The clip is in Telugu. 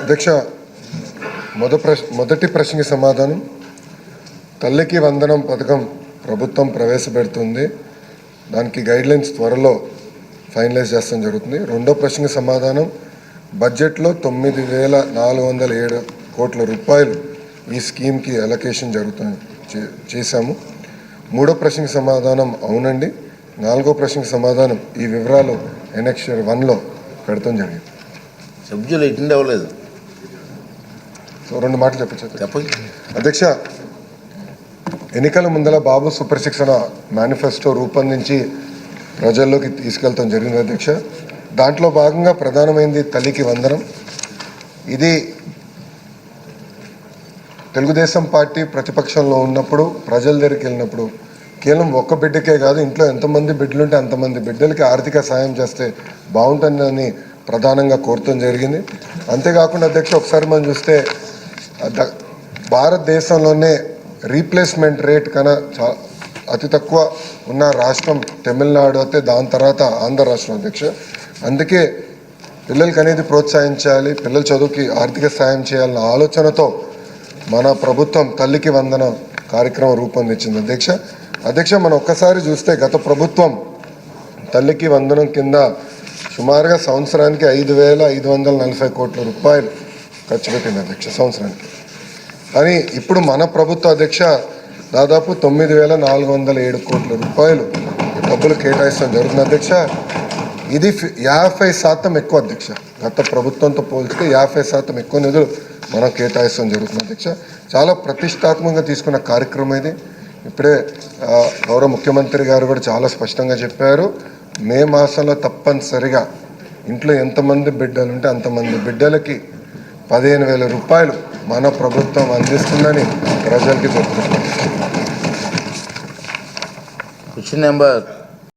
అధ్యక్ష, మొదటి ప్రశ్నకి సమాధానం. తల్లికి వందనం పథకం ప్రభుత్వం ప్రవేశపెడుతుంది. దానికి గైడ్లైన్స్ త్వరలో ఫైనలైజ్ చేస్తాం జరుగుతుంది. రెండో ప్రశ్నకి సమాధానం. బడ్జెట్లో 9,407 కోట్ల రూపాయలు ఈ స్కీమ్కి అలొకేషన్ చేశాము. మూడో ప్రశ్నకి సమాధానం అవునండి. నాలుగో ప్రశ్నకి సమాధానం ఈ వివరాలు ఎనెక్షర్ 1లో పెడతాం జరిగింది. సబ్జెక్టులు ఎటెండ్ అవ్వలేదు. సో రెండు మాటలు చెప్పండి అధ్యక్ష. ఎన్నికల ముందల బాబు సుప్రశిక్షణ మేనిఫెస్టో రూపొందించి ప్రజల్లోకి తీసుకెళ్తాం జరిగింది అధ్యక్ష. దాంట్లో భాగంగా ప్రధానమైంది తల్లికి వందనం. ఇది తెలుగుదేశం పార్టీ ప్రతిపక్షంలో ఉన్నప్పుడు ప్రజల దగ్గరికి వెళ్ళినప్పుడు కేవలం ఒక్క బిడ్డకే కాదు, ఇంట్లో ఎంతమంది బిడ్డలుంటే అంతమంది బిడ్డలకి ఆర్థిక సాయం చేస్తే బాగుంటుందని ప్రధానంగా కోరటం జరిగింది. అంతేకాకుండా అధ్యక్ష, ఒకసారి మనం చూస్తే భారతదేశంలోనే రీప్లేస్మెంట్ రేట్ కన్నా అతి తక్కువ ఉన్న రాష్ట్రం తమిళనాడు అయితే, దాని తర్వాత ఆంధ్ర రాష్ట్రం అధ్యక్ష. అందుకే పిల్లలకి అనేది ప్రోత్సహించాలి, పిల్లల చదువుకి ఆర్థిక సాయం చేయాలన్న ఆలోచనతో మన ప్రభుత్వం తల్లికి వందన కార్యక్రమం రూపొందించింది అధ్యక్ష. మనం ఒక్కసారి చూస్తే గత ప్రభుత్వం తల్లికి వందనం కింద సుమారుగా సంవత్సరానికి 5,540 కోట్ల రూపాయలు ఖర్చు పెట్టింది అధ్యక్ష సంవత్సరానికి. కానీ ఇప్పుడు మన ప్రభుత్వ అధ్యక్ష దాదాపు 9,407 కోట్ల రూపాయలు డబ్బులు కేటాయిస్తాం జరుగుతుంది అధ్యక్ష. ఇది 50% ఎక్కువ అధ్యక్ష. గత ప్రభుత్వంతో పోల్చితే 50% ఎక్కువ నిధులు మనం కేటాయిస్తాం జరుగుతుంది అధ్యక్ష. చాలా ప్రతిష్టాత్మకంగా తీసుకున్న కార్యక్రమం ఇది. ఇప్పుడే గౌరవ ముఖ్యమంత్రి గారు కూడా చాలా స్పష్టంగా చెప్పారు, మే మాసంలో తప్పనిసరిగా ఇంట్లో ఎంతమంది బిడ్డలు ఉంటే అంతమంది బిడ్డలకి 15,000 రూపాయలు మన ప్రభుత్వం అందిస్తుందని ప్రజలకి చెప్తున్నారు. Question number